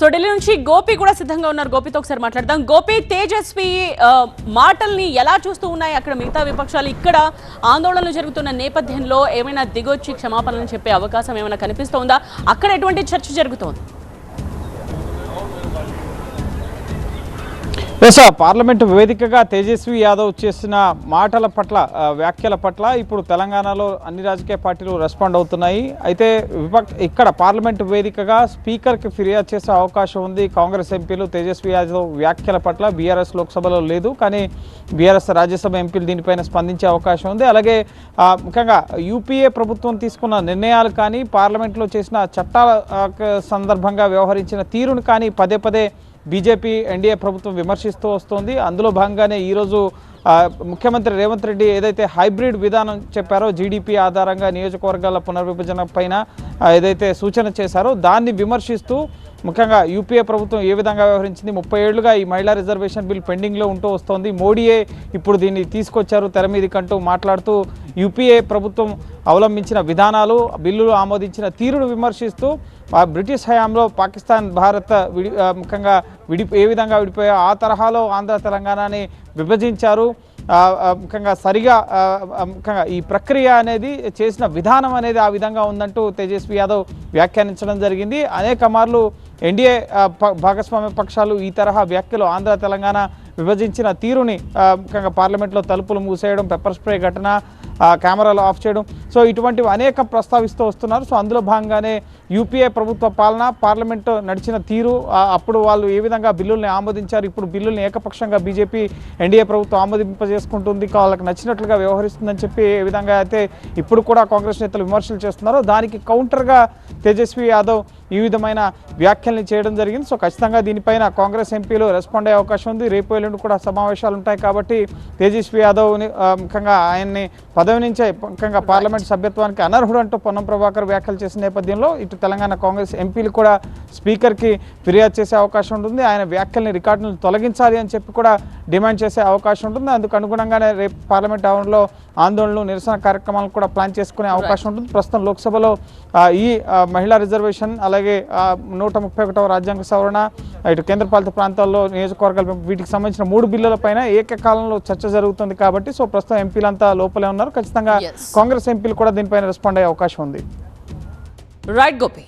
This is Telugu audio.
సో ఢిల్లీ నుంచి గోపి కూడా సిద్ధంగా ఉన్నారు. గోపితో ఒకసారి మాట్లాడదాం. గోపి, తేజస్వి మాటల్ని ఎలా చూస్తూ ఉన్నాయి అక్కడ మిగతా విపక్షాలు? ఇక్కడ ఆందోళనలు జరుగుతున్న నేపథ్యంలో ఏమైనా దిగొచ్చి క్షమాపణలు చెప్పే అవకాశం ఏమైనా కనిపిస్తోందా? అక్కడ ఎటువంటి చర్చ జరుగుతోంది? పార్లమెంటు వేదికగా తేజస్వి యాదవ్ చేసిన మాటల పట్ల, వ్యాఖ్యల పట్ల ఇప్పుడు తెలంగాణలో అన్ని రాజకీయ పార్టీలు రెస్పాండ్ అవుతున్నాయి. అయితే ఇక్కడ పార్లమెంటు వేదికగా స్పీకర్కి ఫిర్యాదు చేసే అవకాశం ఉంది. కాంగ్రెస్ ఎంపీలు తేజస్వి యాదవ్ వ్యాఖ్యల పట్ల బీఆర్ఎస్ లోక్సభలో లేదు, కానీ బీఆర్ఎస్ రాజ్యసభ ఎంపీలు దీనిపైన స్పందించే అవకాశం ఉంది. అలాగే ముఖ్యంగా యూపీఏ ప్రభుత్వం తీసుకున్న నిర్ణయాలు కానీ, పార్లమెంట్లో చేసిన చట్టాల సందర్భంగా వ్యవహరించిన తీరును కానీ పదే పదే బీజేపీ ఎన్డీఏ ప్రభుత్వం విమర్శిస్తూ వస్తోంది. అందులో భాగంగానే ఈరోజు ముఖ్యమంత్రి రేవంత్ రెడ్డి ఏదైతే హైబ్రిడ్ విధానం చెప్పారో, జీడీపీ ఆధారంగా నియోజకవర్గాల పునర్విభజన పైన ఏదైతే సూచన చేశారో దాన్ని విమర్శిస్తూ ముఖ్యంగా యూపీఏ ప్రభుత్వం ఏ విధంగా వ్యవహరించింది, 30 ఏళ్లుగా ఈ మహిళా రిజర్వేషన్ బిల్ పెండింగ్లో ఉంటూ వస్తోంది, మోడీయే ఇప్పుడు దీన్ని తీసుకొచ్చారు తెర మీదకంటూ మాట్లాడుతూ యూపీఏ ప్రభుత్వం అవలంబించిన విధానాలు, బిల్లులు ఆమోదించిన తీరును విమర్శిస్తూ బ్రిటిష్ హయాంలో పాకిస్తాన్, భారత్ ముఖ్యంగా ఏ విధంగా విడిపోయా ఆ తరహాలో ఆంధ్ర తెలంగాణని విభజించారు. ముఖ్యంగా సరిగా ముఖ్యంగా ఈ ప్రక్రియ అనేది చేసిన విధానం అనేది ఆ విధంగా ఉందంటూ తేజస్వి యాదవ్ వ్యాఖ్యానించడం జరిగింది. అనేక మార్లు ఎన్డీఏ భాగస్వామ్య పక్షాలు ఈ తరహా వ్యాఖ్యలు, ఆంధ్ర తెలంగాణ విభజించిన తీరుని ముఖ్యంగా పార్లమెంట్లో తలుపులు మూసేయడం, పెప్పర్ స్ప్రే ఘటన, కెమెరాలు ఆఫ్ చేయడం, సో ఇటువంటివి అనేక ప్రస్తావిస్తూ వస్తున్నారు. సో అందులో భాగంగానే యూపీఏ ప్రభుత్వ పాలన, పార్లమెంటు నడిచిన తీరు, అప్పుడు వాళ్ళు ఏ విధంగా బిల్లుల్ని ఆమోదించారు, ఇప్పుడు బిల్లుల్ని ఏకపక్షంగా బీజేపీ ఎన్డీఏ ప్రభుత్వం ఆమోదింపజేసుకుంటుంది, వాళ్ళకి నచ్చినట్లుగా వ్యవహరిస్తుందని చెప్పి ఏ విధంగా అయితే ఇప్పుడు కూడా కాంగ్రెస్ నేతలు విమర్శలు చేస్తున్నారో దానికి కౌంటర్గా తేజస్వి యాదవ్ ఈ విధమైన వ్యాఖ్యల్ని చేయడం జరిగింది. సో ఖచ్చితంగా దీనిపైన కాంగ్రెస్ ఎంపీలు రెస్పాండ్ అయ్యే అవకాశం ఉంది. రేపు ఎల్లుండి కూడా సమావేశాలు ఉంటాయి కాబట్టి తేజస్వి యాదవ్ని ముఖ్యంగా ఆయన్ని పదవి నుంచే ముఖ్యంగా పార్లమెంట్ సభ్యత్వానికి అనర్హుడు అంటూ పొన్నం ప్రభాకర్ వ్యాఖ్యలు చేసిన నేపథ్యంలో ఇటు తెలంగాణ కాంగ్రెస్ ఎంపీలు కూడా స్పీకర్కి ఫిర్యాదు చేసే అవకాశం ఉంటుంది. ఆయన వ్యాఖ్యల్ని, రికార్డులను తొలగించాలి అని చెప్పి కూడా డిమాండ్ చేసే అవకాశం ఉంటుంది. అందుకు అనుగుణంగానే రేపు పార్లమెంట్ ఆవరణలో ఆందోళనలు, నిరసన కార్యక్రమాలు కూడా ప్లాన్ చేసుకునే అవకాశం ఉంటుంది. ప్రస్తుతం లోక్సభలో ఈ మహిళా రిజర్వేషన్, అలాగే 131వ రాజ్యాంగ సవరణ, ఇటు కేంద్రపాలిత ప్రాంతాల్లో నియోజకవర్గాలు, వీటికి సంబంధించిన 3 బిల్లులపైన ఏకకాలంలో చర్చ జరుగుతుంది కాబట్టి సో ప్రస్తుతం ఎంపీలంతా లోపలే ఉన్నారు. ఖచ్చితంగా కాంగ్రెస్ ఎంపీలు కూడా దీనిపైన రెస్పాండ్ అయ్యే అవకాశం ఉంది. రైట్ గోపి.